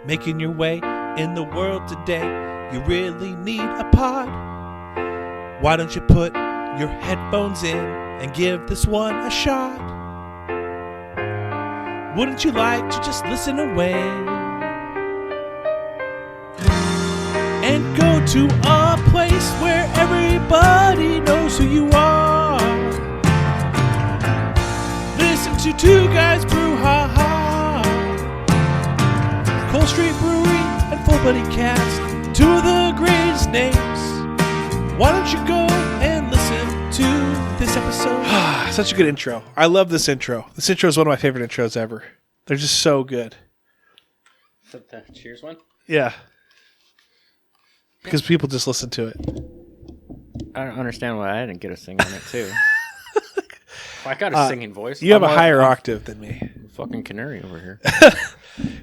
making your way in the world today. You really need a pod. Why don't you put your headphones in and give this one a shot? Wouldn't you like to just listen away and go to a place where everybody knows who you are? Listen to two guys brew ha-ha. Cold Street Brewery and Full Buddy Cast, two of the greatest names. Why don't you go and listen to this episode? Such a good intro. I love this intro. This intro is one of my favorite intros ever. They're just so good. Is that the Cheers one? Yeah. Because people just listen to it. I don't understand why I didn't get a sing on it too. Well, I got a singing voice. You have a higher octave than me. Fucking canary over here.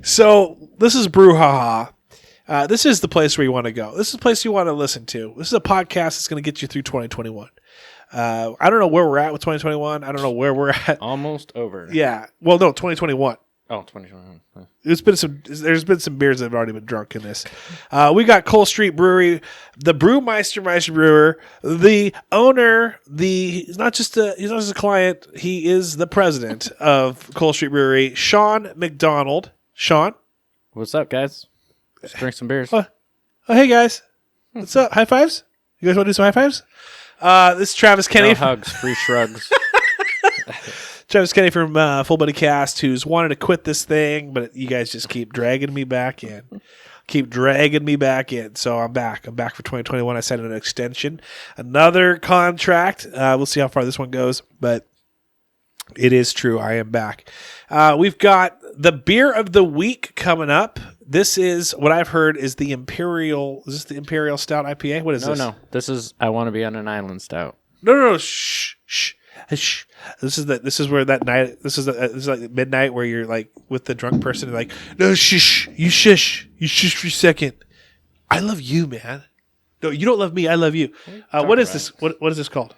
So this is Brew Haha. This is the place where you want to go. This is the place you want to listen to. This is a podcast that's going to get you through 2021. I don't know where we're at with 2021. I don't know where we're at. Almost over. Yeah. Well, no, 2021. Oh, 2021. There's been some beers that have already been drunk in this. We got Cold Street Brewery, the Brewmeister brewer, the owner, he's not just a client, he is the president of Cold Street Brewery, Sean McDonald. Sean? What's up, guys? Let's drink some beers. Oh, hey, guys. What's up? High fives? You guys want to do some high fives? This is Travis Kenny. No hugs, free shrugs. Travis Kenny from Full Buddy Cast, who's wanted to quit this thing, but you guys just keep dragging me back in. So I'm back. I'm back for 2021. I signed an extension. Another contract. We'll see how far this one goes, but it is true. I am back. We've got the beer of the week coming up. This is what I've heard is the Imperial. Is this the Imperial Stout IPA? What is this? No. This is I Want to Be on an Island Stout. No. Shh. This is where that night. This is like midnight where you're like with the drunk person. And like, no, shush. You shush for a second. I love you, man. No, you don't love me. I love you. What is this? What is this called?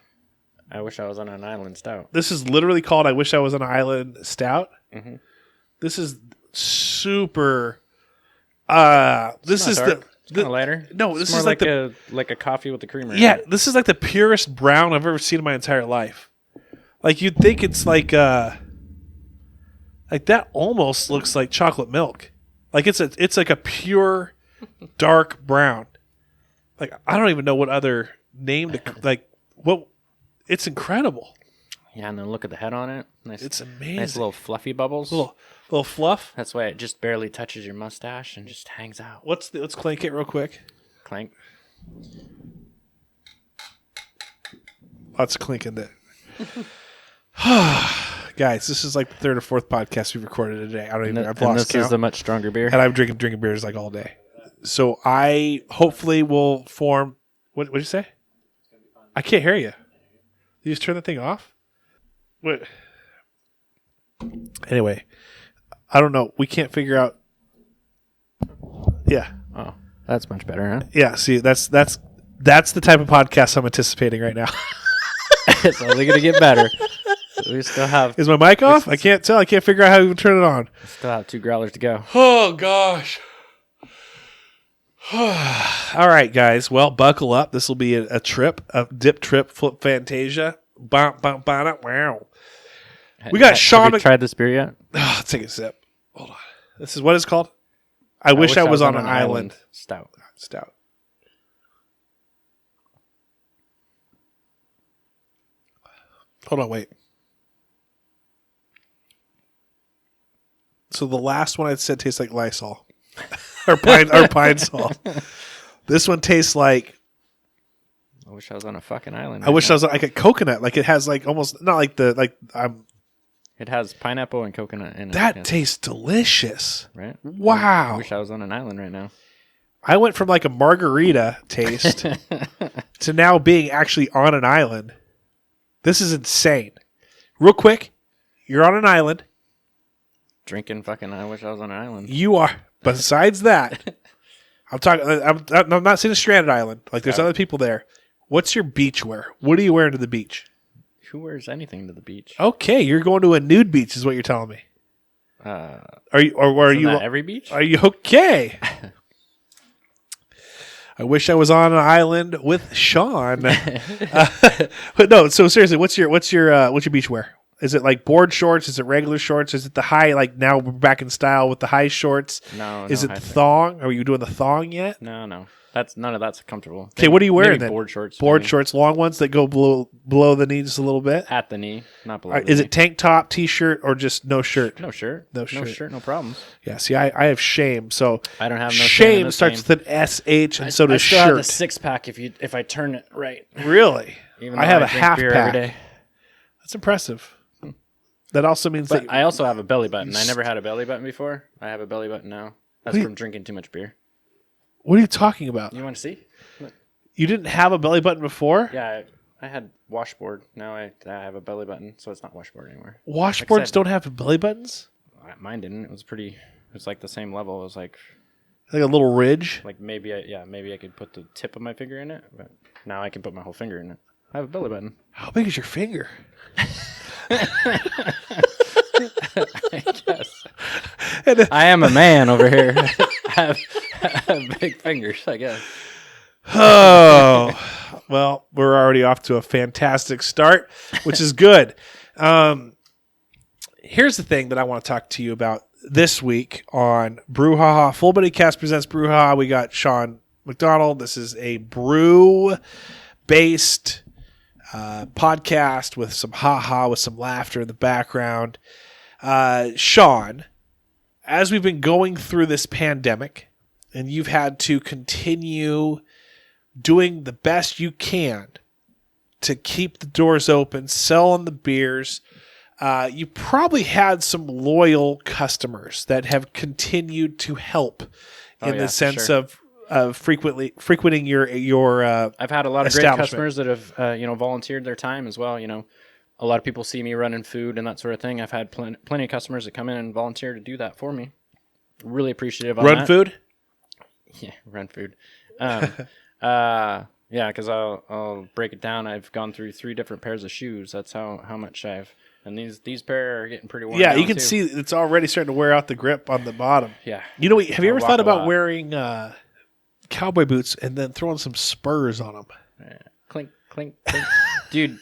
I Wish I Was on an Island Stout. This is literally called I Wish I Was on an Island Stout. Mm-hmm. This is super. This is dark. the Kind of lighter. No, this it's is more like a coffee with the creamer. Yeah, this is like the purest brown I've ever seen in my entire life. Like you'd think it's like that almost looks like chocolate milk. Like it's like a pure dark brown. Like I don't even know what other name to like what. It's incredible. Yeah, and then look at the head on it. Nice, it's amazing. Nice little fluffy bubbles. Little fluff. That's why it just barely touches your mustache and just hangs out. Let's clank it real quick. Clank. Lots of clinking there. Guys, this is like the third or fourth podcast we've recorded today. I've lost count. This is a much stronger beer. And I'm drinking beers like all day. So I hopefully will form. What did you say? I can't hear you. You just turn the thing off? What? Anyway, I don't know. We can't figure out. Yeah. Oh, that's much better, huh? Yeah. See, that's the type of podcast I'm anticipating right now. It's only going to get better. We still have. Is my mic off? I can't tell. I can't figure out how to even turn it on. Still have 2 growlers to go. Oh gosh. All right, guys. Well, buckle up. This will be a trip, a dip trip, flip Fantasia. Wow. We got Sean. Have you tried this beer yet? Oh, let's take a sip. Hold on. This is what it's called. I wish I was on an island. Stout. Hold on, wait. So the last one I said tastes like Lysol or Pine Sol. This one tastes like. I wish I was on a fucking island. I wish I was like a coconut. Like it has like almost not like the like I'm. It has pineapple and coconut in it. That tastes delicious. Right? Wow. I wish I was on an island right now. I went from like a margarita taste to now being actually on an island. This is insane. Real quick, you're on an island. Drinking fucking I wish I was on an island. You are. Besides that, I'm not saying a stranded island. Like there's other people there. What's your beach wear? What are you wearing to the beach? Who wears anything to the beach? Okay, you're going to a nude beach is what you're telling me. Are you or are Isn't you that every beach? Are you okay? I wish I was on an island with Sean. But no, so seriously, what's your beach wear? Is it like board shorts? Is it regular shorts? Is it the high, like now we're back in style with the high shorts? No. Is it high the thing. thong? Are you doing the thong yet? No. None of that's comfortable. Okay, what are you wearing maybe then? Board shorts. Board maybe. shorts, long ones that go below the knee just a little bit. At the knee, not below. Is it tank top, t-shirt, or just no shirt? No shirt. No shirt. No problems. Yeah. See, I have shame, so I don't have no shame starts with an SH, and so does I still have the shirt. 6-pack if I turn it right. Really? Even I though have a drink half beer pack. every day. That's impressive. That also means But that I also have a belly button. I never had a belly button before. I have a belly button now. That's from drinking too much beer. What are you talking about? You want to see? You didn't have a belly button before? Yeah, I had washboard. Now I have a belly button, so it's not washboard anymore. Washboards don't have belly buttons? Mine didn't. It was like the same level. It was like Like a little ridge? Like maybe I could put the tip of my finger in it, but now I can put my whole finger in it. I have a belly button. How big is your finger? I guess. I am a man over here. I have big fingers, I guess. Oh, well, we're already off to a fantastic start, which is good. Here's the thing that I want to talk to you about this week on Brew Haha. Full Body Cast presents Brew Haha. We got Sean McDonald. This is a brew-based podcast with some haha, with some laughter in the background. Sean, as we've been going through this pandemic, and you've had to continue doing the best you can to keep the doors open, selling the beers, you probably had some loyal customers that have continued to help in the sense of frequenting your I've had a lot of great customers that have volunteered their time as well. A lot of people see me running food and that sort of thing. I've had plenty of customers that come in and volunteer to do that for me. Really appreciative of that. Run food? Yeah, run food. Yeah, because I'll break it down. I've gone through 3 different pairs of shoes. That's how much and these pair are getting pretty worn Yeah, down you can too. see it's already starting to wear out the grip on the bottom. Yeah. Have you ever thought about lot. wearing cowboy boots and then throwing some spurs on them? Yeah. Clink, clink, clink. Dude,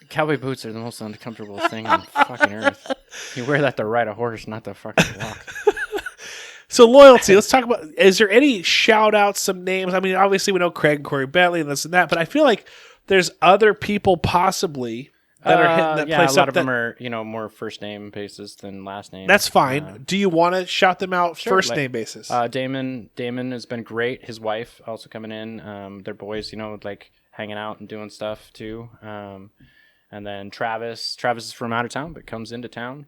cowboy boots are the most uncomfortable thing on fucking earth. You wear that to ride a horse, not to fucking walk. So loyalty, let's talk about, is there any shout outs, some names? I mean, obviously we know Craig and Corey Bentley and this and that, but I feel like there's other people possibly that are hitting that place a lot up. of them are, more first name basis than last name. That's fine. Do you want to shout them out first name basis? Damon has been great. His wife also coming in. Their boys, hanging out and doing stuff too. And then Travis is from out of town, but comes into town.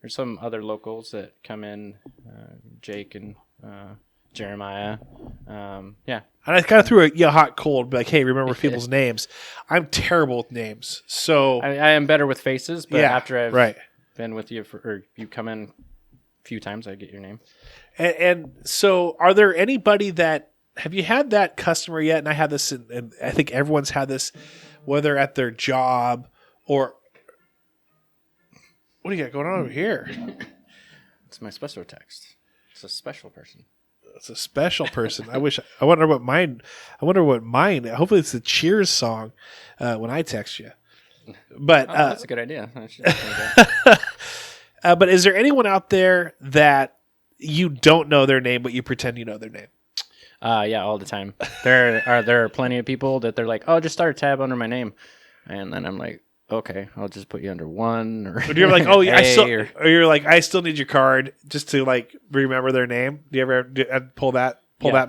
There's some other locals that come in, Jake and Jeremiah. Yeah. And I kind of threw a hot cold, like, hey, remember people's names. I'm terrible with names. So I am better with faces, but after I've been with you or you come in a few times, I get your name. And so are there anybody have you had that customer yet? And I had this, and I think everyone's had this, whether at their job or, what do you got going on over here? It's my special text. It's a special person. It's a special person. I wonder what mine, hopefully it's the Cheers song when I text you. But that's a good idea. But is there anyone out there that you don't know their name, but you pretend you know their name? Yeah, all the time. There are plenty of people that they're like, oh, just start a tab under my name. And then I'm like, okay, I'll just put you under one. Or you're like, oh, yeah, you're like, I still need your card just to remember their name. Do you ever pull that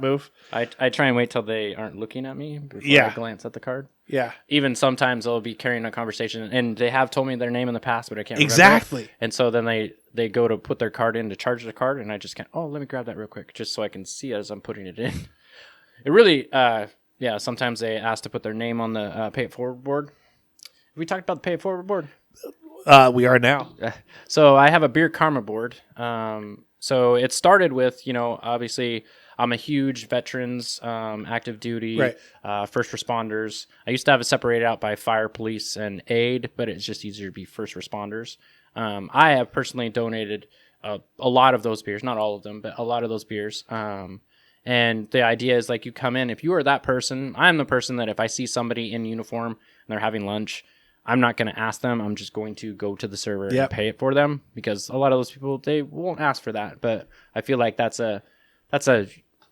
move? I try and wait till they aren't looking at me before I glance at the card. Yeah. Even sometimes they'll be carrying a conversation, and they have told me their name in the past, but I can't remember. Exactly. And so then they go to put their card in to charge the card, and I just can't. Oh, let me grab that real quick, just so I can see it as I'm putting it in. It really, sometimes they ask to put their name on the pay it forward board. Have we talked about the pay it forward board? We are now. So I have a beer karma board. So it started with, obviously I'm a huge veterans, active duty, Right. First responders. I used to have it separated out by fire, police, and aid, but it's just easier to be first responders. I have personally donated a lot of those beers, not all of them, but a lot of those beers. And the idea is like you come in, if you are that person, I'm the person that if I see somebody in uniform and they're having lunch, I'm not going to ask them. I'm just going to go to the server and pay it for them, because a lot of those people, they won't ask for that. But I feel like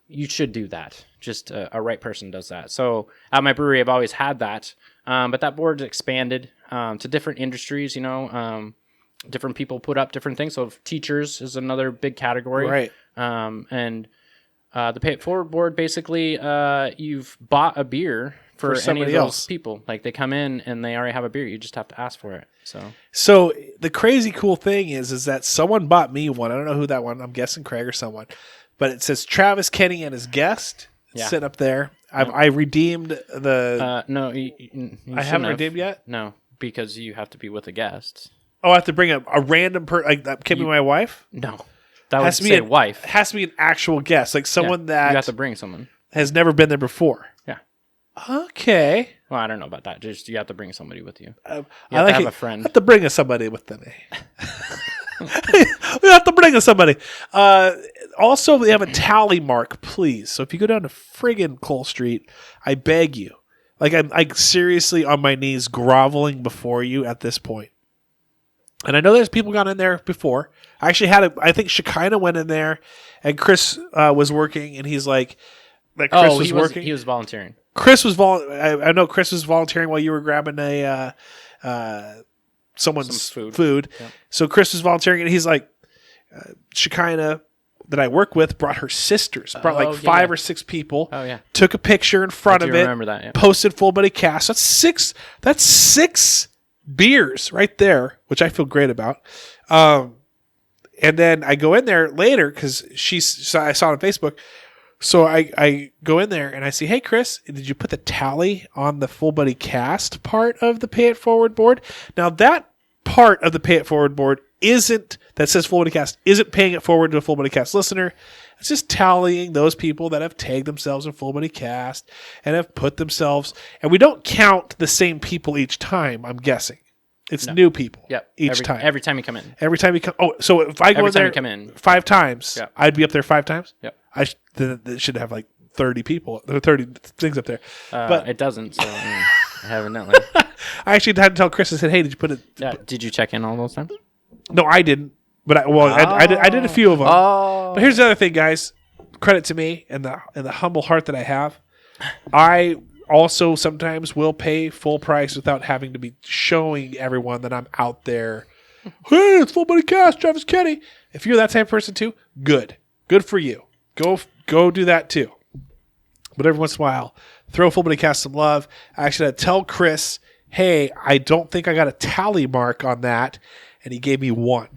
you should do that. Just a right person does that. So at my brewery, I've always had that. But that board's expanded to different industries, different people put up different things. So teachers is another big category. Right. And the Pay It Forward board, basically, you've bought a beer for any of those else. people. Like they come in and they already have a beer. You just have to ask for it. So the crazy cool thing is that someone bought me one. I don't know who that one. I'm guessing Craig or someone. But it says Travis Kenny and his guest sitting up there. I redeemed the. No, I haven't redeemed yet. No, because you have to be with a guest. Oh, I have to bring a random person. Like that can't be my wife. No, that would say wife. Has to be an actual guest, like someone that you have to bring someone has never been there before. Yeah. Okay. Well, I don't know about that. Just you have to bring somebody with you. I have like to have a friend. I have to bring somebody with them. We have to bring somebody. Also, we have a tally mark, please. So if you go down to friggin' Cole Street, I beg you, like I'm seriously on my knees groveling before you at this point. And I know there's people gone in there before. I actually I think Shekinah went in there, and Chris was working, and he's like, Chris was working. He was volunteering. Chris was I know Chris was volunteering while you were grabbing someone's food. Yeah. So Chris was volunteering, and he's like, Shekinah that I work with brought her sisters, brought 5 or 6 people. Oh yeah. Took a picture in front of it. Remember that? Yeah. Posted Full Body Cast. That's 6 beers right there, which I feel great about. And then I go in there later because I saw it on Facebook. So I go in there and I see, hey, Chris, did you put the tally on the Full Body Cast part of the Pay It Forward board? Now, that part of the Pay It Forward board that says Full Body Cast isn't paying it forward to a Full Body Cast listener. It's just tallying those people that have tagged themselves in Full Body Cast and have put themselves. And we don't count the same people each time, I'm guessing. It's new people each time. Every time you come in. Every time you come. Oh, so if I go in there come in. 5 times, I'd be up there 5 times? Yep. They should have like 30 people, 30 things up there. But it doesn't, so evidently. I actually had to tell Chris, I said, hey, did you put it? Did you check in all those times? No, I didn't. But I did a few of them. Oh. But here's the other thing, guys. Credit to me and the humble heart that I have. I also sometimes will pay full price without having to be showing everyone that I'm out there. Hey, it's Full Body Cast, Travis Kenny. If you're that type of person too, good for you. Go do that too. But every once in a while, throw Full Body Cast some love. I actually had to tell Chris, hey, I don't think I got a tally mark on that, and he gave me 1.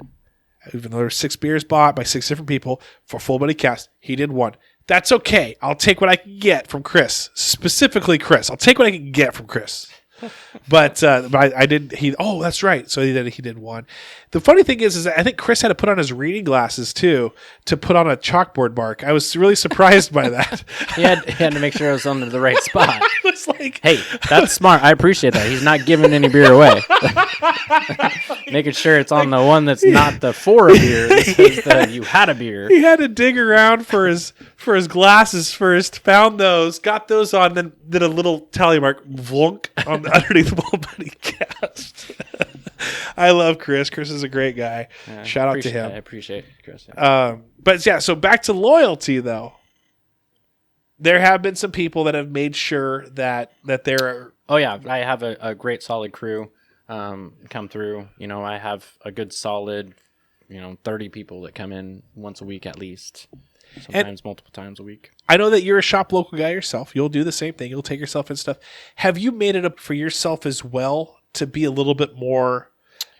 Even though there were 6 beers bought by 6 different people for Full Body Cast, he did 1. That's okay. I'll take what I can get from Chris. Specifically Chris. I'll take what I can get from Chris. But I did. That's right. So he did 1. The funny thing is that I think Chris had to put on his reading glasses too to put on a chalkboard mark. I was really surprised by that. He had to make sure it was under the right spot. I was like, hey, that's smart. I appreciate that. He's not giving any beer away. Making sure it's on the one that's not the for a beer. It says you had a beer. He had to dig around for his glasses first. Found those, got those on, then did a little tally mark, vlunk, on underneath the Full Body Cast. I love Chris. Chris is a great guy. Shout out to him. I appreciate Chris. But yeah, so back to loyalty though. There have been some people that have made sure that there are. Oh yeah, I have a great solid crew come through. I have a good solid, 30 people that come in once a week at least. Sometimes multiple times a week. I know that you're a shop local guy yourself. You'll do the same thing. You'll take yourself and stuff. Have you made it up for yourself as well to be a little bit more?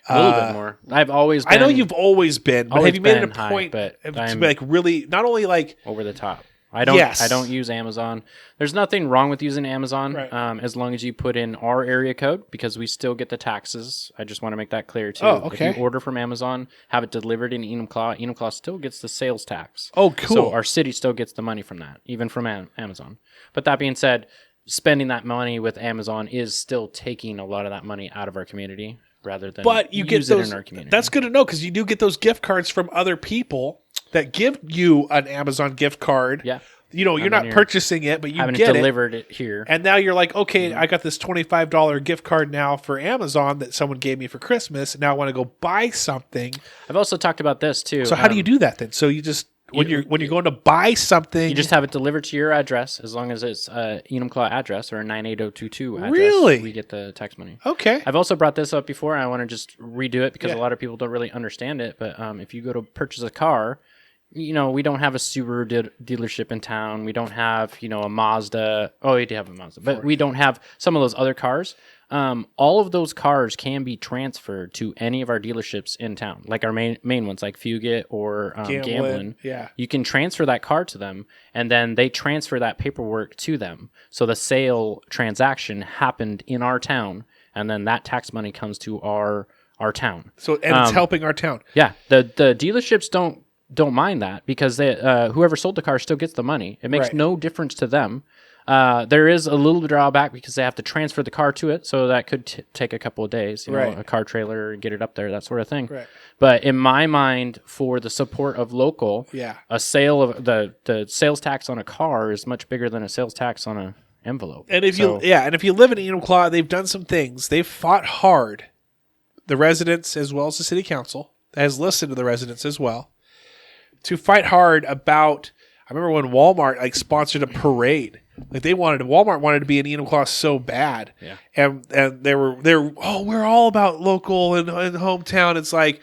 A little bit more. I've always been. I know you've always been, but have you made it a point but to be like really, not only like over the top I don't. Yes. I don't use Amazon. There's nothing wrong with using Amazon, Right. as long as you put in our area code, because we still get the taxes. I just want to make that clear too. Oh, okay. If you order from Amazon, have it delivered in Enumclaw still gets the sales tax. Oh, cool. So our city still gets the money from that, even from Amazon. But that being said, spending that money with Amazon is still taking a lot of that money out of our community rather than you use get it those, in our community. That's good to know, because you do get those gift cards from other people that give you an Amazon gift card. Yeah. You know, you're not purchasing it, but you having get it delivered it here. And now you're like, okay, I got this $25 gift card now for Amazon that someone gave me for Christmas. Now I want to go buy something. I've also talked about this too. So how do you do that then? So you just when you're going to buy something, you just have it delivered to your address, as long as it's a Enumclaw address or a 98022 address. Really? We get the tax money. Okay. I've also brought this up before, and I want to just redo it because Yeah. a lot of people don't really understand it. But if you go to purchase a car, we don't have a Subaru dealership in town. We don't have, a Mazda. Oh, we do have a Mazda, but we don't have some of those other cars. All of those cars can be transferred to any of our dealerships in town, like our main ones, like Fugit or Gamblin. Yeah. You can transfer that car to them, and then they transfer that paperwork to them. So the sale transaction happened in our town, and then that tax money comes to our town. So it's helping our town. Yeah, the dealerships don't mind that, because they, whoever sold the car still gets the money. It makes Right. no difference to them. There is a little drawback because they have to transfer the car to it, so that could take a couple of days. Right. A car trailer, get it up there, that sort of thing. Right. But in my mind, for the support of local, Yeah. a sale of the sales tax on a car is much bigger than a sales tax on an envelope. And if you live in Enumclaw, they've done some things. They've fought hard. The residents, as well as the city council, has listened to the residents as well, to fight hard about. I remember when Walmart sponsored a parade. Walmart wanted to be in Enumclaw so bad. Yeah. And they were we're all about local and hometown. It's like,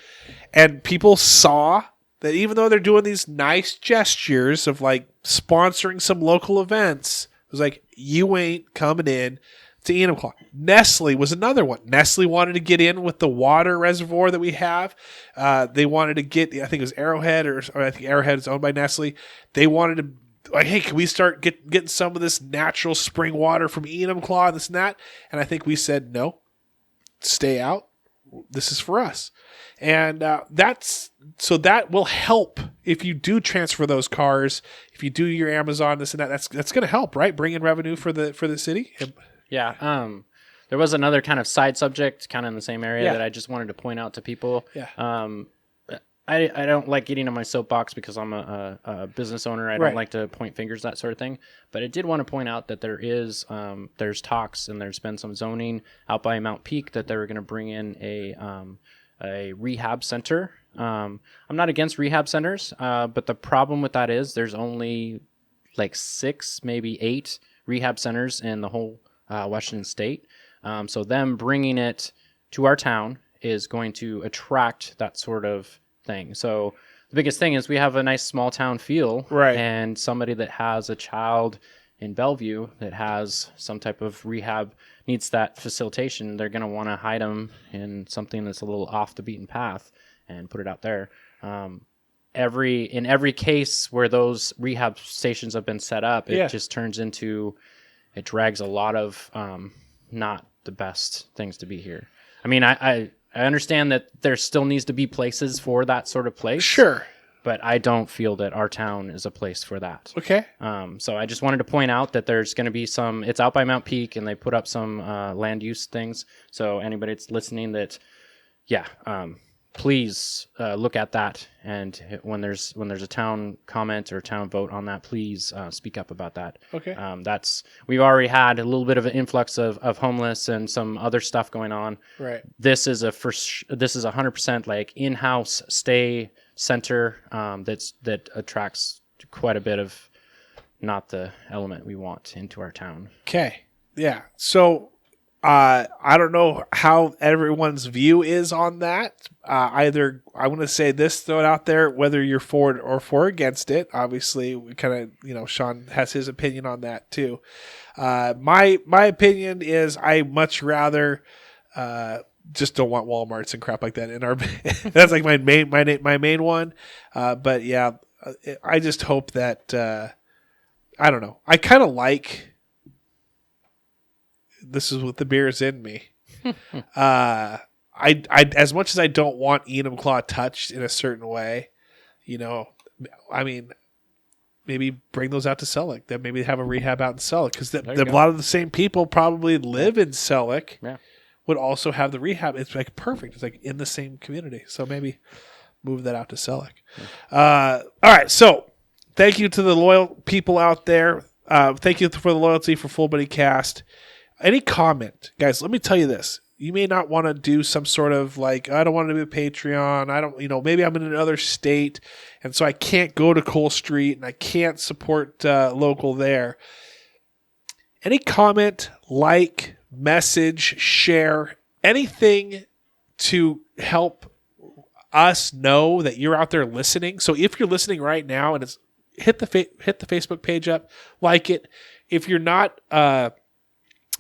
and people saw that even though they're doing these nice gestures of sponsoring some local events, it was like, you ain't coming in to Enumclaw. Nestle was another one. Nestle wanted to get in with the water reservoir that we have. They wanted to get, I think it was Arrowhead, or I think Arrowhead is owned by Nestle. They wanted to, hey, can we start getting some of this natural spring water from Enumclaw and this and that? And I think we said, no, stay out. This is for us. And that will help if you do transfer those cars, if you do your Amazon, this and that. That's going to help, right? Bring in revenue for the city. Yeah. There was another kind of side subject, kind of in the same area, that I just wanted to point out to people. Yeah. I don't like getting on my soapbox because I'm a business owner. I don't like to point fingers, that sort of thing. But I did want to point out that there's talks, and there's been some zoning out by Mount Peak that they were going to bring in a rehab center. I'm not against rehab centers, but the problem with that is there's only 6, maybe 8 rehab centers in the whole Washington state. So them bringing it to our town is going to attract that sort of thing. So the biggest thing is we have a nice small town feel, right? And somebody that has a child in Bellevue that has some type of rehab needs that facilitation, they're going to want to hide them in something that's a little off the beaten path and put it out there. In every case where those rehab stations have been set up, it just turns into, it drags a lot of not the best things to be here. I mean, I understand that there still needs to be places for that sort of place. Sure. But I don't feel that our town is a place for that. Okay. So I just wanted to point out that there's going to be it's out by Mount Peak, and they put up some land use things. So anybody that's listening please look at that. And when there's a town comment or town vote on that, please speak up about that. Okay. We've already had a little bit of an influx of homeless and some other stuff going on. Right. This is 100% in-house stay center that attracts quite a bit of not the element we want into our town. Okay. Yeah. So I don't know how everyone's view is on that. Either I want to say this, throw it out there, whether you're for it or for against it. Obviously, we kind of, Sean has his opinion on that too. My opinion is I much rather just don't want Walmarts and crap like that in our. That's my main one. But yeah, I just hope that I don't know. I kind of like, this is what the beer is in me. I as much as I don't want Enumclaw touched in a certain way, I mean, maybe bring those out to Selleck. Then maybe have a rehab out in Selleck, because a lot of the same people probably live in Selleck. Yeah. Would also have the rehab. It's like perfect. It's like in the same community. So maybe move that out to Selleck. All right. So thank you to the loyal people out there. Thank you for the loyalty for Full Buddy Cast. Any comment, guys? Let me tell you this. You may not want to do some sort of like, I don't want to do a Patreon. I don't, maybe I'm in another state, and so I can't go to Cole Street and I can't support local there. Any comment, like, message, share, anything to help us know that you're out there listening. So if you're listening right now, and it's hit the Facebook page up, like it. If you're not,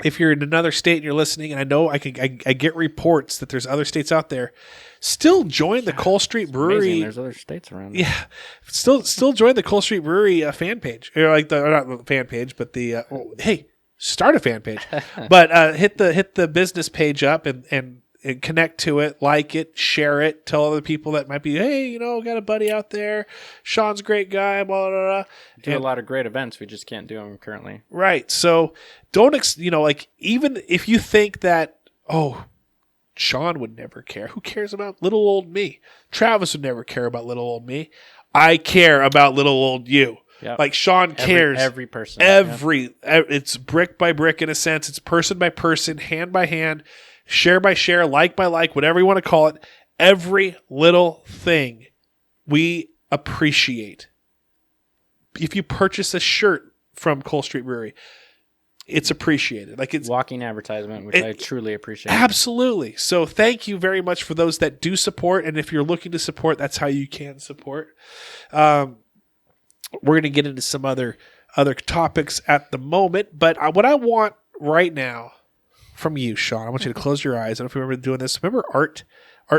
if you're in another state and you're listening, and I know I get reports that there's other states out there, still join the Cole Street Brewery. Amazing. There's other states around. Yeah, still join the Cole Street Brewery fan page, or like not the fan page, but the hey. Start a fan page, but hit the business page up and connect to it, like it, share it, tell other people that might be, hey, got a buddy out there. Sean's a great guy, blah, blah, blah. Do a lot of great events. We just can't do them currently. Right. So don't, like, even if you think that, oh, Sean would never care. Who cares about little old me? Travis would never care about little old me. I care about little old you. Yep. Like Sean cares. Every person. It's brick by brick in a sense. It's person by person, hand by hand, share by share, like by like, whatever you want to call it. Every little thing we appreciate. If you purchase a shirt from Cole Street Brewery, it's appreciated. Like it's walking advertisement, which I truly appreciate. Absolutely. So thank you very much for those that do support. And if you're looking to support, that's how you can support. We're going to get into some other topics at the moment, but what I want right now from you, Sean, I want you to close your eyes. I don't know if you remember doing this. Remember art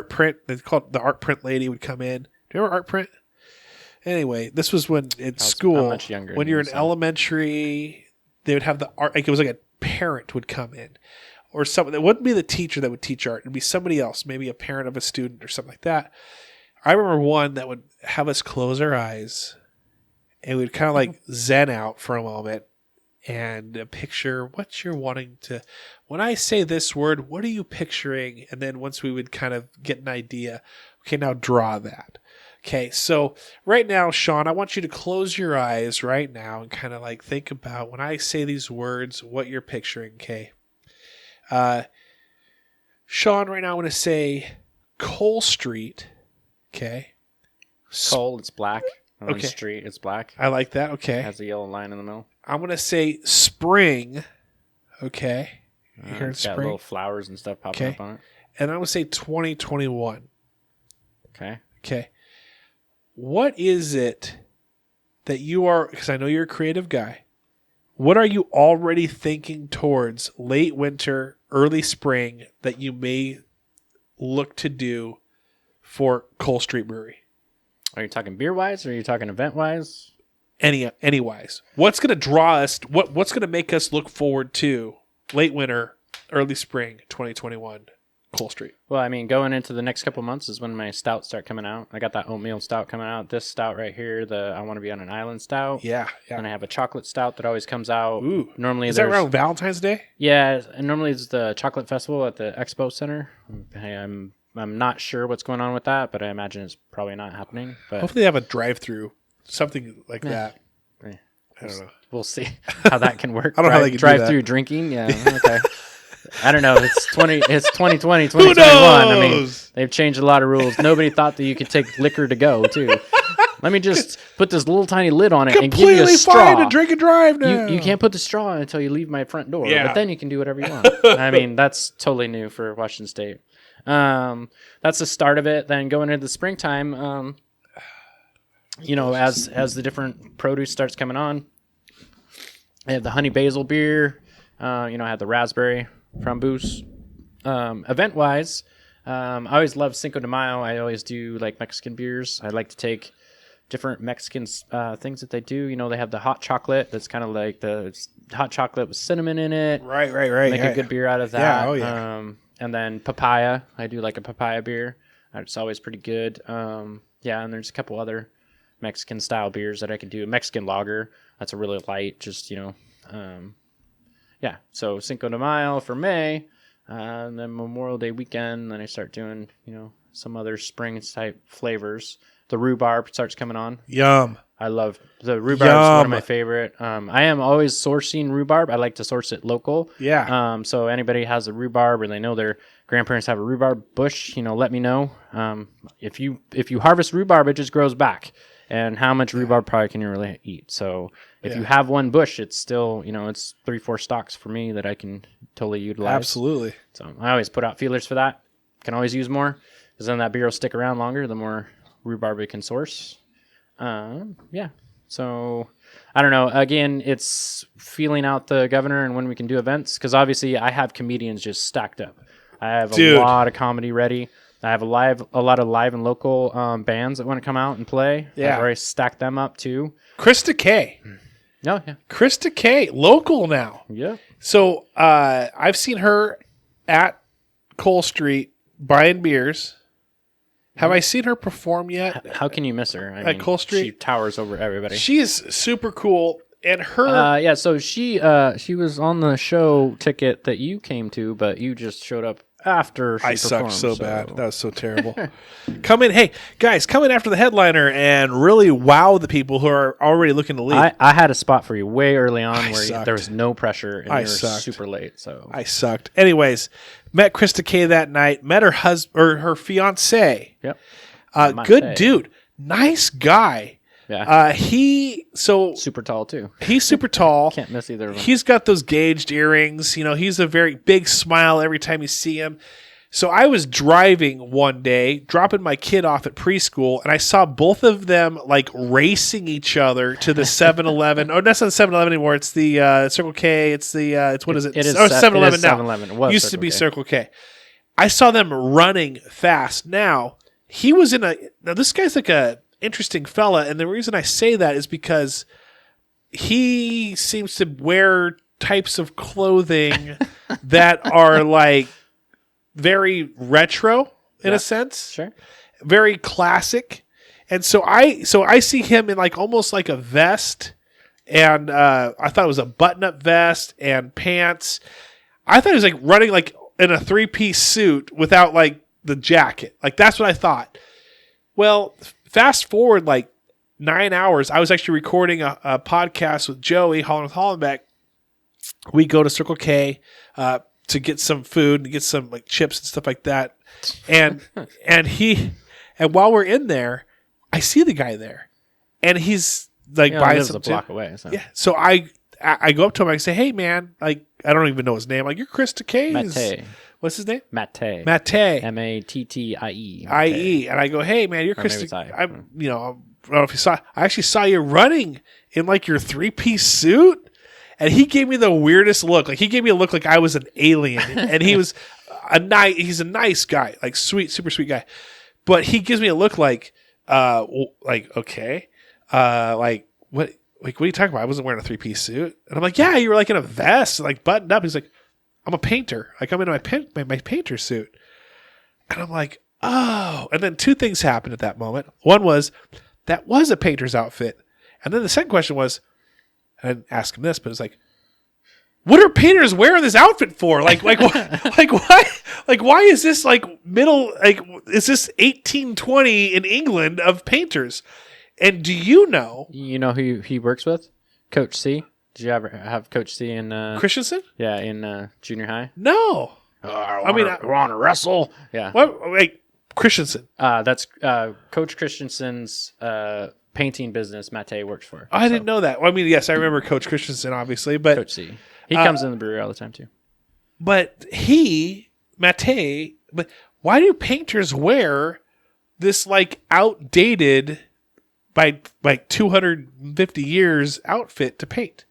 print? They called the art print lady would come in. Do you remember art print? Anyway, this was when in school, much younger when you're in elementary, they would have the art. Like it was like a parent would come in, or someone. It wouldn't be the teacher that would teach art. It'd be somebody else, maybe a parent of a student or something like that. I remember one that would have us close our eyes. And we'd kind of like zen out for a moment and picture what you're wanting to. When I say this word, what are you picturing? And then once we would kind of get an idea, okay, now draw that. Okay, so right now, Sean, I want you to close your eyes right now and kind of like think about when I say these words, what you're picturing, okay? Sean, right now I want to say Cole Street, okay? Cole, it's black. On Okay. the street, it's black. I like that. Okay. It has a yellow line in the middle. I'm going to say spring. Okay. You heard It's got spring? little flowers and stuff popping Okay. up on it. And I'm going to say 2021. Okay. Okay. What is it that you are, because I know you're a creative guy, what are you already thinking towards late winter, early spring that you may look to do for Cole Street Brewery? Are you talking beer wise or are you talking event wise? Any wise. What's going to draw us? What's going to make us look forward to late winter, early spring, 2021, Cole Street? Well, I mean, going into the next couple months is when my stouts start coming out. I got that oatmeal stout coming out. This stout right here, the I Want to Be on an Island stout. Yeah. And I have a chocolate stout that always comes out. Ooh. Normally, Is that around Valentine's Day? Yeah, and normally it's the chocolate festival at the Expo Center. I'm not sure what's going on with that, but I imagine it's probably not happening. But Hopefully they have a drive-through, something like that. Yeah. I don't know. We'll see how that can work. I don't know how they can do drive that. through drinking. Yeah, okay. I don't know. It's 2020, 2021. Who I mean, knows? they've changed a lot of rules. Nobody thought that you could take liquor to go too. Let me just put this little tiny lid on it and give you a Completely straw. fine to drink and drive now. You can't put the straw in until you leave my front door. Yeah. But then you can do whatever you want. I mean, that's totally new for Washington State. That's the start of it. Then going into the springtime, as the different produce starts coming on, I have the honey basil beer. I have the raspberry framboos. Event wise, I always love Cinco de Mayo. I always do like Mexican beers. I like to take different Mexican things that they do. You know, they have the hot chocolate. That's kind of like it's hot chocolate with cinnamon in it. Right. Make a good beer out of that. Yeah, oh yeah. And then papaya. I do like a papaya beer. It's always pretty good. Yeah, and there's a couple other Mexican style beers that I can do. A Mexican lager. That's a really light, just, yeah. So Cinco de Mayo for May, and then Memorial Day weekend. Then I start doing, some other spring type flavors. The rhubarb starts coming on. Yum. I love the rhubarb. Is one of my favorite. I am always sourcing rhubarb. I like to source it local. Yeah. So anybody has a rhubarb or they know their grandparents have a rhubarb bush, let me know. If you harvest rhubarb, it just grows back. And how much rhubarb probably can you really eat? So if you have one bush, it's still, it's 3-4 stalks for me that I can totally utilize. Absolutely. So I always put out feelers for that. Can always use more because then that beer will stick around longer the more rhubarb we can source. Yeah. So I don't know. Again, it's feeling out the governor and when we can do events because obviously I have comedians just stacked up. I have a lot of comedy ready. I have a lot of live and local bands that want to come out and play. Yeah. I've already stacked them up too. Krista K. Oh, yeah. Krista K. Local now. Yeah. So I've seen her at Cole Street buying beers. Have I seen her perform yet? How can you miss her? At Cole Street? She towers over everybody. She is super cool. And her... yeah, so she was on the show ticket that you came to, but you just showed up after she sucked performed. so bad. That was so terrible. Come in after the headliner and really wow the people who are already looking to leave. I had a spot for you way early on where sucked. there was no pressure and you were sucked. super late. So I sucked. Anyways, met Krista K that night. Met her husband or her fiance. Yep. Good dude. Nice guy. Yeah. Super tall too. He's super tall. Can't miss either of them. He's got those gauged earrings. He's a very big smile every time you see him. So I was driving one day, dropping my kid off at preschool, and I saw both of them like racing each other to the 7-Eleven. Or that's not the 7-Eleven anymore. It's the Circle K. It's what is it? It is 7-Eleven now. 7-Eleven. It was Used Circle to be K. Circle K. I saw them running fast. Now he was now this guy's like a interesting fella, and the reason I say that is because he seems to wear types of clothing that are like very retro in a sense, Sure. very classic, and so I see him in like almost like a vest, and I thought it was a button-up vest and pants. I thought he was like running like in a 3-piece suit without like the jacket. Like that's what I thought. Well, fast forward like 9 hours, I was actually recording a podcast with Joey, Holland with Hollenbeck. We go to Circle K to get some food and get some like chips and stuff like that. And while we're in there, I see the guy there. And he's like buying some a block away. So. Yeah. So I go up to him and I say, "Hey man, like I don't even know his name. Like you're Krista K's." Matte. What's his name? Matte. Mattie. Mattie. IE. And I go, "Hey man, you're Krista." I don't know if you saw. I actually saw you running in like your 3-piece suit, and he gave me the weirdest look. Like he gave me a look like I was an alien, and he was he's a nice guy, like sweet, super sweet guy, but he gives me a look like okay, like what? Like what are you talking about? I wasn't wearing a 3-piece suit, and I'm like, yeah, you were like in a vest, like buttoned up. He's like, I'm a painter. I come into my painter suit, and I'm like, oh. And then 2 things happened at that moment. One was that was a painter's outfit, and then the second question was, I didn't ask him this, but it's like, what are painters wearing this outfit for? Like why? Like why is this like middle? Like is this 1820 in England of painters? And do you know? You know who he works with? Coach C. Did you ever have Coach C in Christensen? Yeah, in junior high. No. I want to wrestle. Yeah. What? Wait, Christensen. That's Coach Christensen's painting business. Matte works for. I didn't know that. Well, I mean, yes, I remember Coach Christensen, obviously, but Coach C. He comes in the brewery all the time too. But Matte. But why do painters wear this like outdated, by like 250 years outfit to paint?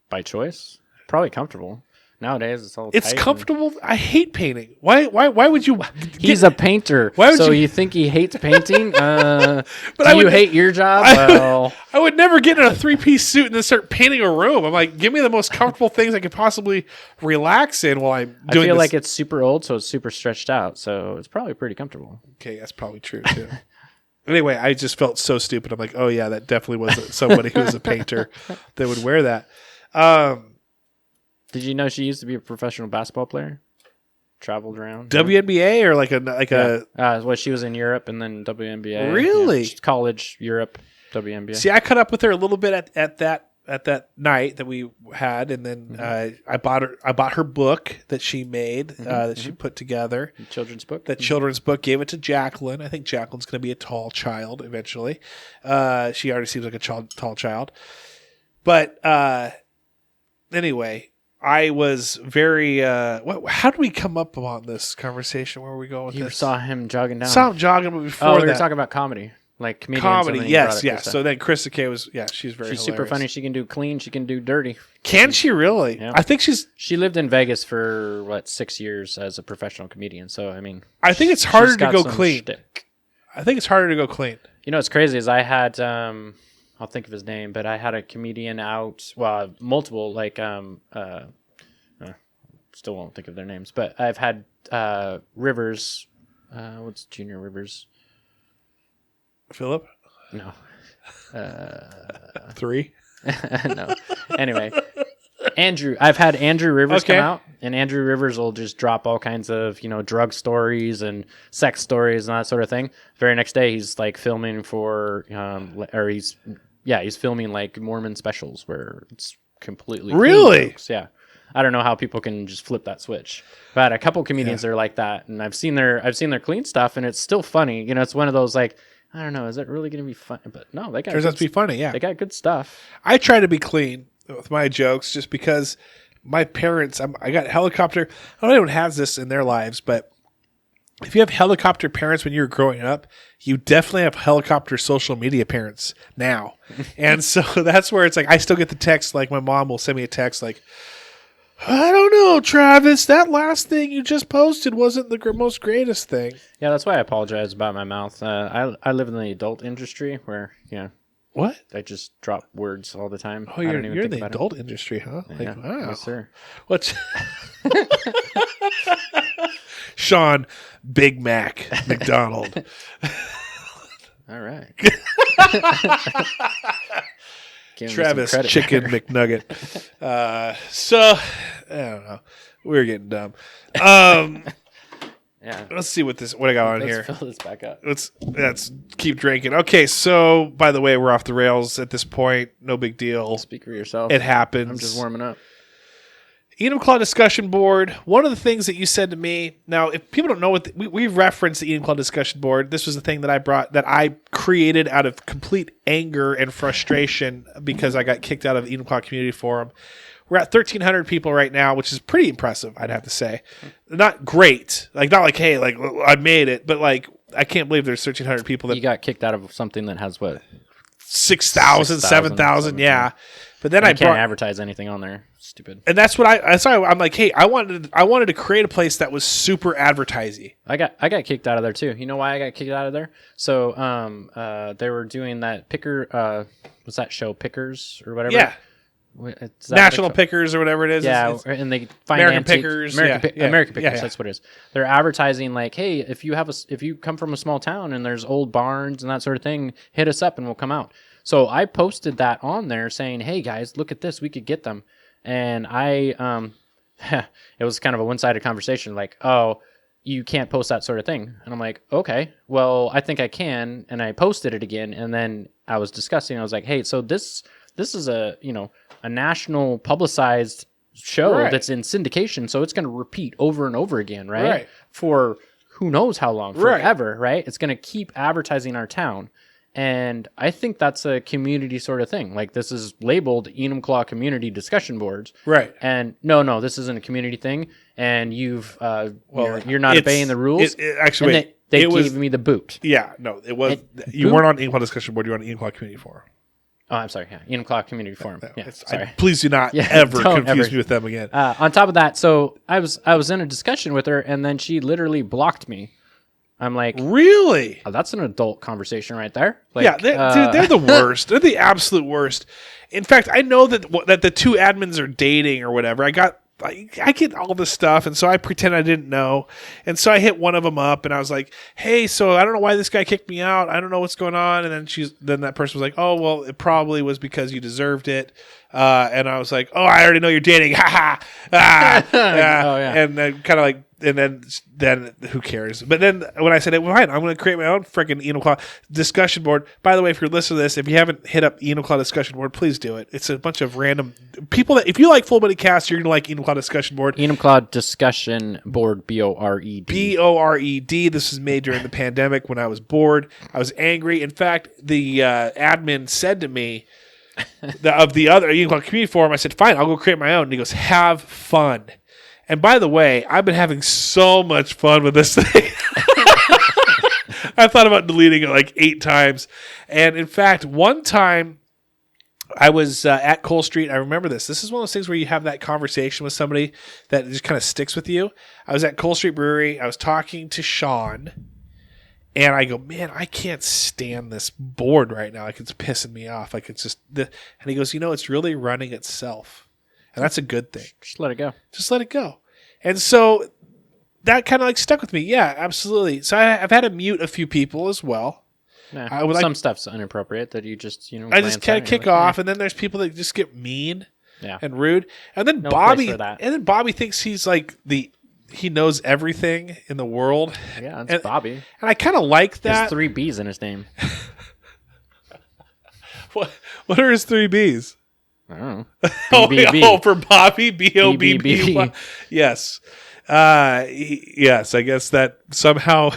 By choice, probably comfortable. Nowadays, it's all. It's tight comfortable. I hate painting. Why would you? He's a painter. Why would so you think he hates painting? But do you hate your job? Well, I would never get in a 3-piece suit and then start painting a room. I'm like, give me the most comfortable things I could possibly relax in while I'm doing. I feel this. like it's super old, so it's super stretched out. So it's probably pretty comfortable. Okay, that's probably true too. Anyway, I just felt so stupid. I'm like, oh yeah, that definitely was somebody who was a painter that would wear that. Did you know she used to be a professional basketball player? Traveled around. WNBA or well, she was in Europe and then WNBA. Really? Yeah, college, Europe, WNBA. See, I caught up with her a little bit at that night that we had, and then I bought her book that she made that she put together. The children's book. That children's book. Gave it to Jacqueline. I think Jacqueline's going to be a tall child eventually. She already seems like a tall child. But anyway, I was very. How did we come up on this conversation? Where were we going with you this? saw him jogging down. Saw him jogging, but before we that. were talking about comedy. Like comedians. Comedy, yes. Krista. So then Krista K was, she's very She's hilarious. super funny. She can do clean. She can do dirty. Can she really? Yeah. I think She lived in Vegas for 6 years as a professional comedian. So I mean, I think it's harder she's to got go some clean. shtick. I think it's harder to go clean. You know what's crazy is I had I'll think of his name, but I had a comedian out. Well, multiple still won't think of their names, but I've had Rivers. What's Junior Rivers? Philip? No. 3? No. Anyway, Andrew. I've had Andrew Rivers come out, and Andrew Rivers will just drop all kinds of drug stories and sex stories and that sort of thing. Very next day, he's like filming for, he's filming like Mormon specials where it's completely clean really jokes. Yeah. I don't know how people can just flip that switch. But a couple comedians that are like that, and I've seen their clean stuff, and it's still funny. It's one of those like, I don't know, is it really going to be fun? But no, they got turns out to be funny. Yeah, they got good stuff. I try to be clean with my jokes just because my parents. I got helicopter. I don't know if anyone has this in their lives, but if you have helicopter parents when you were growing up, you definitely have helicopter social media parents now, and so that's where it's like I still get the text. Like my mom will send me a text like, I don't know, Travis. That last thing you just posted wasn't the most greatest thing. Yeah, that's why I apologize about my mouth. I live in the adult industry where what I just drop words all the time. Oh, you're in the adult industry, huh? Yeah. Like, wow, Yes, sir. What's Sean Big Mac McDonald? All right. Travis Chicken McNugget. So I don't know. We're getting dumb. Yeah. Let's see what I got on here. Let's fill this back up. Let's keep drinking. Okay, so by the way, we're off the rails at this point. No big deal. Speak for yourself. It happens. I'm just warming up. Enumclaw discussion board. One of the things that you said to me. Now, if people don't know what we referenced the Enumclaw discussion board. This was the thing that I created out of complete anger and frustration because I got kicked out of the Enumclaw community forum. We're at 1,300 people right now, which is pretty impressive, I'd have to say. Not great, not like hey, like I made it, but like I can't believe there's 1,300 people that you got kicked out of something that has what 6,000, 7,000, yeah. But then I can't advertise anything on there. Stupid. And that's what I'm like, hey, I wanted to create a place that was super advertising. I got kicked out of there too. You know why I got kicked out of there? So they were doing that picker what's that show, Pickers or whatever? Yeah. National Pickers or whatever it is. Yeah, and they find American Pickers. American Pickers. Yeah. That's what it is. They're advertising like, hey, if you come from a small town and there's old barns and that sort of thing, hit us up and we'll come out. So I posted that on there saying, hey guys, look at this, we could get them. And I it was kind of a one-sided conversation, like, oh, you can't post that sort of thing. And I'm like, okay, well, I think I can. And I posted it again, and then I was discussing. I was like, hey, so this is a national publicized show that's in syndication, so it's going to repeat over and over again, right? For who knows how long, forever, right? It's going to keep advertising our town. And I think that's a community sort of thing. Like, this is labeled Enumclaw Community Discussion Boards. Right. And no, this isn't a community thing. And you've, you're not obeying the rules. Actually, they gave me the boot. Yeah, no, it was. You weren't on Enumclaw Discussion Board. You were on Enumclaw Community Forum. Oh, I'm sorry. Yeah, Enumclaw Community Forum. Yeah, sorry. Please do not Yeah, ever don't confuse ever. me with them again. On top of that, so I was in a discussion with her, and then she literally blocked me. I'm like, Really? oh, that's an adult conversation right there. Like, Yeah, dude, they're the worst. They're the absolute worst. In fact, I know that the two admins are dating or whatever. I get all this stuff, and so I pretend I didn't know. And so I hit one of them up, and I was like, "Hey, so I don't know why this guy kicked me out. I don't know what's going on." And then that person was like, "Oh, well, it probably was because you deserved it." And I was like, "Oh, I already know you're dating." Ha ha. Oh, yeah. And then kind of like. And then who cares? But then when I said, well, fine, I'm going to create my own freaking Enumclaw discussion board. By the way, if you're listening to this, if you haven't hit up Enumclaw discussion board, please do it. It's a bunch of random people that, if you like Full Body Cast, you're going to like Enumclaw discussion board. Enumclaw discussion board, BORED. BORED. This was made during the pandemic when I was bored. I was angry. In fact, the admin said to me, of the other Enumclaw community forum, I said, fine, I'll go create my own. And he goes, have fun. And by the way, I've been having so much fun with this thing. I thought about deleting it like 8 times. And in fact, one time I was at Cole Street. I remember this. This is one of those things where you have that conversation with somebody that just kind of sticks with you. I was at Cole Street Brewery. I was talking to Sean. And I go, man, I can't stand this board right now. Like, it's pissing me off. Like, it's just... And he goes, it's really running itself. And that's a good thing. Just let it go. Just let it go. And so that kind of like stuck with me. Yeah, absolutely. So I've had to mute a few people as well. Yeah, some stuff's inappropriate that you just, I just kind of kick off. And then there's people that just get mean and rude. And then no Bobby, place for that. and then Bobby thinks he's like he knows everything in the world. Yeah, it's Bobby. And I kind of like that. There's 3 B's in his name. What are his 3 B's? I don't know. Oh, for Bobby, BOBB. Yes. Yes, I guess that somehow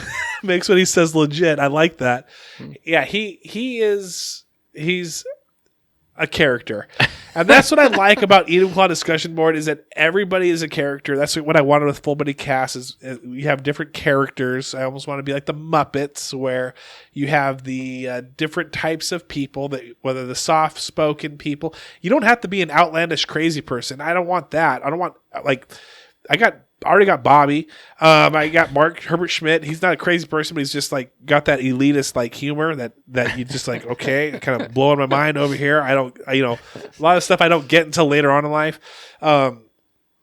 makes what he says legit. I like that. Yeah, he's a character. And that's what I like about Enumclaw discussion board is that everybody is a character. That's what I wanted with Full Body Cast is you have different characters. I almost want to be like the Muppets where you have the different types of people, that whether the soft-spoken people. You don't have to be an outlandish crazy person. I don't want that. I don't want I already got Bobby. I got Mark Herbert Schmidt. He's not a crazy person, but he's just like got that elitist like humor that you just like, okay, kind of blowing my mind over here. A lot of stuff I don't get until later on in life. Love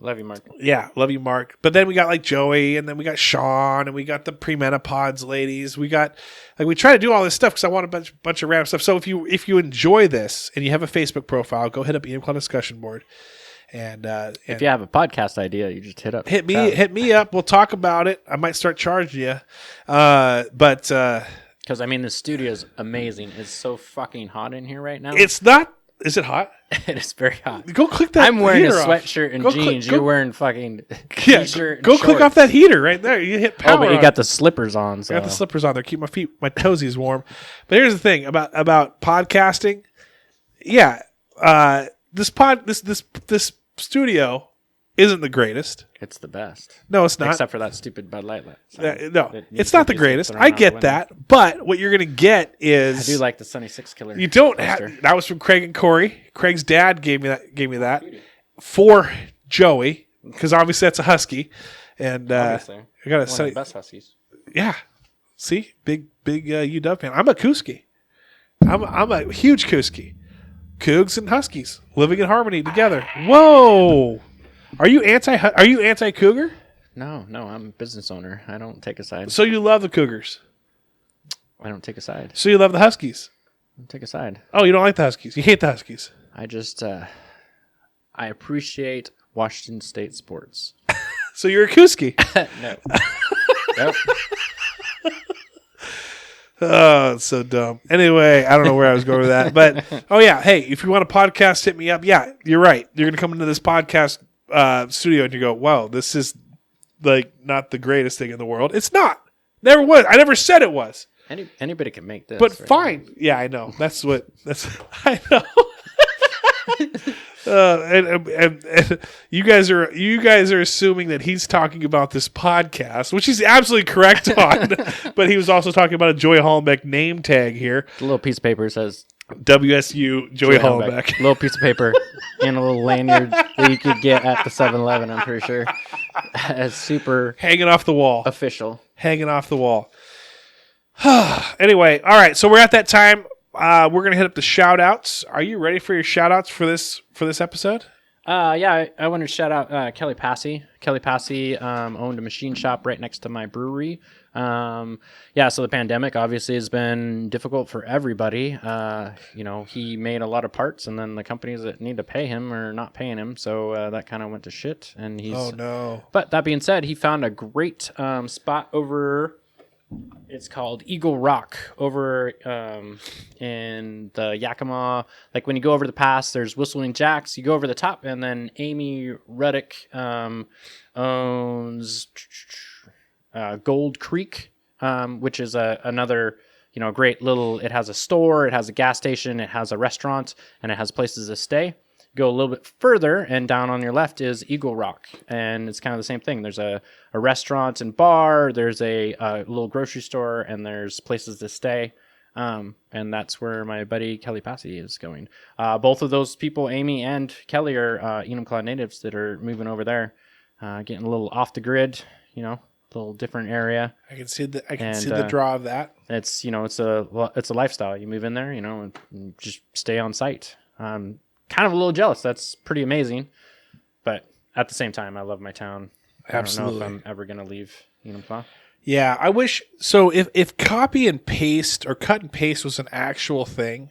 you, Mark. Yeah, love you, Mark. But then we got like Joey, and then we got Sean, and we got the premenopause ladies. We got we try to do all this stuff because I want a bunch of random stuff. So if you enjoy this and you have a Facebook profile, go hit up Enumclaw discussion board. And if you have a podcast idea, you just hit me up. We'll talk about it. I might start charging you, but because the studio is amazing. It's so fucking hot in here right now. It's not. Is it hot? It is very hot. Go click that. I'm wearing a heater sweatshirt and jeans. You're wearing fucking t-shirt. Go and click shorts. off that heater right there. You hit power. Oh, but you got the slippers on. So. I got the slippers on there. Keep my toesies warm. But here's the thing about podcasting. Yeah. This studio isn't the greatest. It's the best. No, it's not. Except for that stupid Bud Light. No, it's not the greatest. I get that, but what you're going to get is I do like the Sunny 6 Killer. You don't have, that was from Craig and Corey. Craig's dad gave me that for Joey because obviously that's a husky, and I got a Sunny. One of the best huskies. Yeah, see, big UW fan. I'm a Kuski. I'm a huge Kuski. Cougs and Huskies living in harmony together. Whoa, are you anti Cougar? No, I'm a business owner. I don't take a side. So you love the Cougars? I don't take a side. So you love the Huskies? I don't take a side. Oh, you don't like the Huskies? You hate the Huskies? I just I appreciate Washington State sports. So you're a Kuski? No. Nope. Oh, it's so dumb. Anyway, I don't know where I was going with that. But, oh, yeah. Hey, if you want a podcast, hit me up. Yeah, you're right. You're going to come into this podcast studio and you go, wow, this is like not the greatest thing in the world. It's not. Never was. I never said it was. Anybody can make this. But right fine. now. Yeah, I know. I know. And you guys are assuming that he's talking about this podcast, which he's absolutely correct on. But he was also talking about a Joy Hollenbeck name tag here. The little piece of paper says WSU Joey Hollenbeck. Little piece of paper and a little lanyard that you could get at the 7-Eleven, I'm pretty sure. It's super Hanging off the wall. official. Hanging off the wall. Anyway, all right. So we're at that time. We're going to hit up the shout-outs. Are you ready for your shout-outs for this episode? Yeah, I want to shout out Kelly Passy. Kelly Passy owned a machine shop right next to my brewery. Yeah, so the pandemic obviously has been difficult for everybody. He made a lot of parts, and then the companies that need to pay him are not paying him, so that kind of went to shit. And Oh no! But that being said, he found a great spot over. It's called Eagle Rock over in the Yakima. Like when you go over the pass, there's Whistling Jacks. You go over the top, and then Amy Ruddick owns Gold Creek, which is another great little. It has a store, it has a gas station, it has a restaurant, and it has places to stay. Go a little bit further, and down on your left is Eagle Rock, and it's kind of the same thing. There's a restaurant and bar, there's a little grocery store, and there's places to stay, and that's where my buddy Kelly Passy is going. Both of those people, Amy and Kelly, are Enumclaw natives that are moving over there, getting a little off the grid, a little different area. I can see the draw of that. It's it's a lifestyle. You move in there, and just stay on site. Kind of a little jealous. That's pretty amazing. But at the same time, I love my town. Absolutely. I don't know if I'm ever going to leave Enumclaw. Yeah, I wish. So if copy and paste or cut and paste was an actual thing,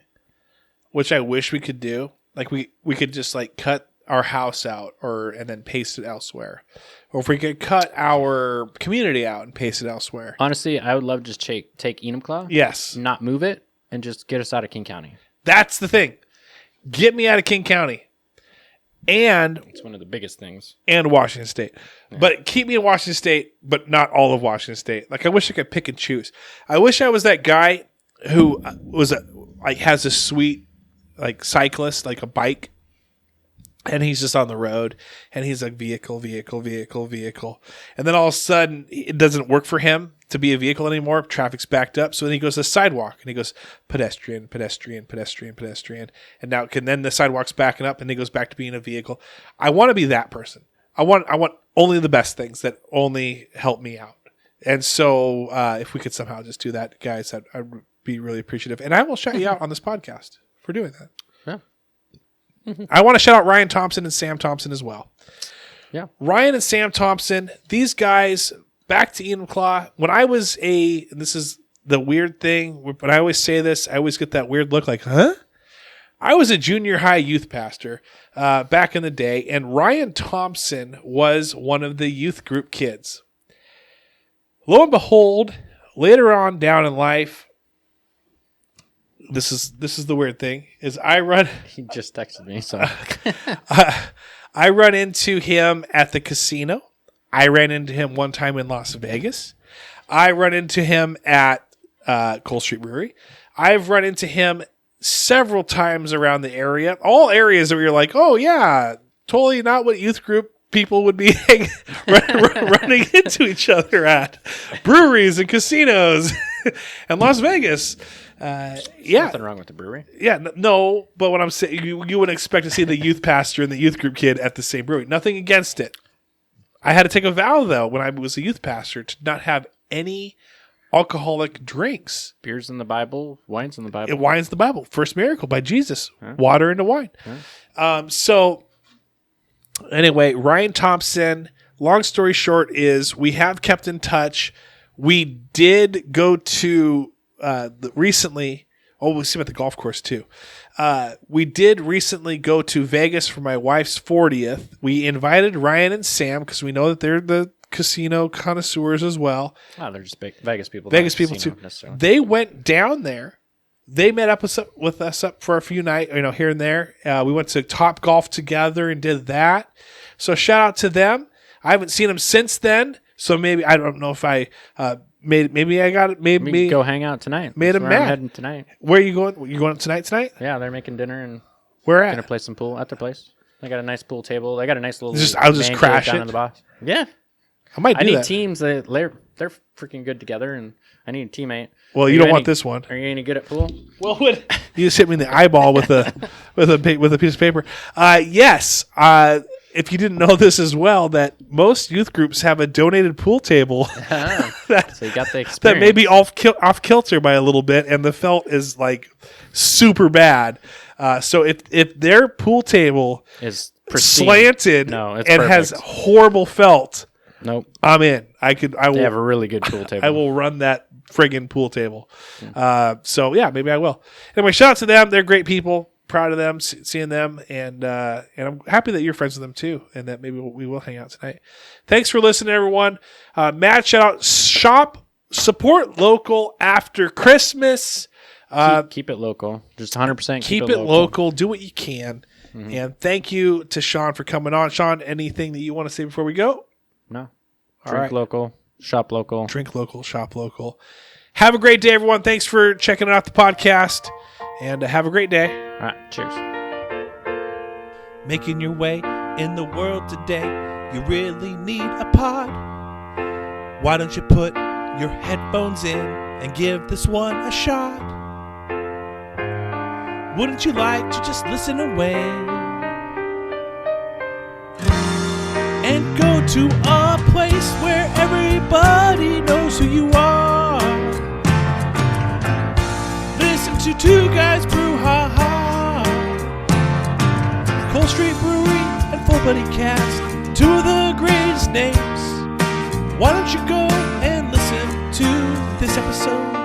which I wish we could do, like we could just like cut our house out and then paste it elsewhere. Or if we could cut our community out and paste it elsewhere. Honestly, I would love to just take Enumclaw. Yes. Not move it and just get us out of King County. That's the thing. Get me out of King County. And it's one of the biggest things. And Washington State. Yeah. But keep me in Washington State, but not all of Washington State. Like I wish I could pick and choose. I wish I was that guy who has a sweet cyclist, like a bike, and he's just on the road, and he's like vehicle. And then all of a sudden, it doesn't work for him to be a vehicle anymore. Traffic's backed up. So then he goes to the sidewalk, and he goes pedestrian. And then the sidewalk's backing up, and he goes back to being a vehicle. I want to be that person. I want only the best things that only help me out. And so if we could somehow just do that, guys, I'd be really appreciative. And I will shout you out on this podcast for doing that. Yeah. I want to shout out Ryan Thompson and Sam Thompson as well. Yeah. Ryan and Sam Thompson, these guys, back to Enumclaw. When I was this is the weird thing, but I always say this, I always get that weird look like, huh? I was a junior high youth pastor back in the day, and Ryan Thompson was one of the youth group kids. Lo and behold, later on down in life, this is the weird thing, is I run... He just texted me, so... I run into him at the casino. I ran into him one time in Las Vegas. I run into him at Cole Street Brewery. I've run into him several times around the area. All areas where you're like, oh yeah, totally not what youth group people would be running into each other at. Breweries and casinos and Las Vegas. Nothing wrong with the brewery. Yeah, no, but what I'm saying, you wouldn't expect to see the youth pastor and the youth group kid at the same brewery. Nothing against it. I had to take a vow, though, when I was a youth pastor, to not have any alcoholic drinks. Beers in the Bible, wines in the Bible. Wine's the Bible. First miracle by Jesus. Huh? Water into wine. Huh? So, anyway, Ryan Thompson, long story short is we have kept in touch. We did go to... recently, we see him at the golf course too. We did recently go to Vegas for my wife's 40th. We invited Ryan and Sam because we know that they're the casino connoisseurs as well. Oh, they're just big Vegas people. Vegas people too. They went down there. They met up with us up for a few nights, here and there. We went to Top Golf together and did that. So shout out to them. I haven't seen them since then. So maybe, I don't know if I... Maybe I got it. Maybe go hang out tonight. Made them mad. I'm heading tonight. Where are you going? You going tonight? Yeah, they're making dinner and where at? Gonna play some pool at their place. They got a nice pool table. They got a nice little. I'll just crash down it. In the box. Yeah, I might. I need that. teams that they're freaking good together, and I need a teammate. Well, you don't want this one. Are you any good at pool? Well, you just hit me in the eyeball with a piece of paper. Yes. If you didn't know this as well, that most youth groups have a donated pool table So you got the experience. that may be off kilter by a little bit, and the felt is like super bad. So if their pool table is pristine. slanted it's and perfect. has horrible felt, Nope. I'm in. I will. They have a really good pool table. I will run that friggin' pool table. So yeah, maybe I will. Anyway, shout out to them. They're great people. Proud of them, seeing them, and I'm happy that you're friends with them too, and that maybe we will hang out tonight. Thanks for listening, everyone. Mad shout out, shop, support local after Christmas. Keep it local. Just 100% Keep it local. Do what you can. And thank you to Sean for coming on. Sean, anything that you want to say before we go? No. All Drink right. local. Shop local. Drink local. Shop local. Have a great day, everyone. Thanks for checking out the podcast, and have a great day. All right. Cheers. Making your way in the world today, you really need a pod. Why don't you put your headphones in and give this one a shot? Wouldn't you like to just listen away and go to a place where everybody knows who you are? Listen to Two Guys Brew Haha, Cold Street Brewery and Full Buddy Cast, two of the greatest names. Why don't you go and listen to this episode?